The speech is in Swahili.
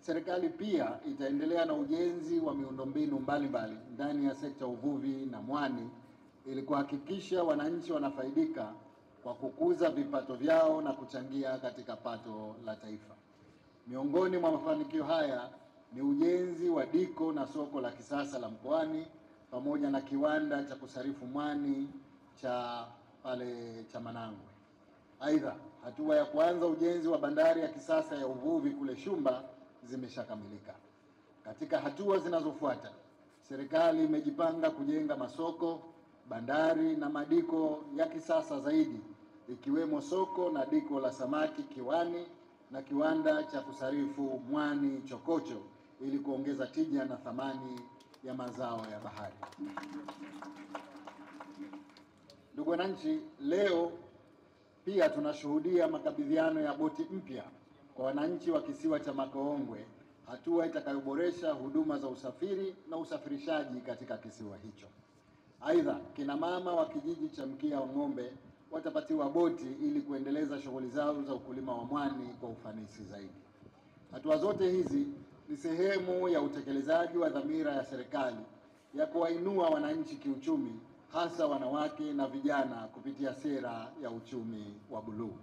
serikali pia itaendelea na ujenzi wa miundombinu mbalimbali ndani ya sekta ya uvuvi na mwani ili kuhakikisha wananchi wanafaidika kwa kukuza vipato vyao na kuchangia katika pato la taifa. Miongoni mwa mafanikio haya ni ujenzi wa diko na soko la kisasa la Mkoani pamoja na kiwanda cha kusarifu mwani cha pale cha Manangwe. Aidha, hatua ya kuanza ujenzi wa bandari ya kisasa ya uvuvi kule Shumba zimeshakamilika. Katika hatua zinazofuata, serikali imejipanga kujenga masoko, bandari na madiko ya kisasa zaidi, ikiwemo soko na diko la samaki Kiwani na kiwanda cha kusarifu mwani Chokocho ili kuongeza tija na thamani ya mazao ya bahari. Ndugu wananchi, leo pia tunashuhudia makabidhiano ya boti mpya kwa wananchi wa kisiwa cha Makongwe, hatua itakayoboresha huduma za usafiri na usafirishaji katika kisiwa hicho. Aidha, kina mama wa kijiji cha Mkia wa Ng'ombe watapatiwa boti ili kuendeleza shughuli zao za ukulima wa mwani kwa ufanisi zaidi. Hatua zote hizi ni sehemu ya utekelezaji wa dhamira ya serikali ya kuwainua wananchi kiuchumi, hasa wanawake na vijana kupitia sera ya uchumi wa buluu.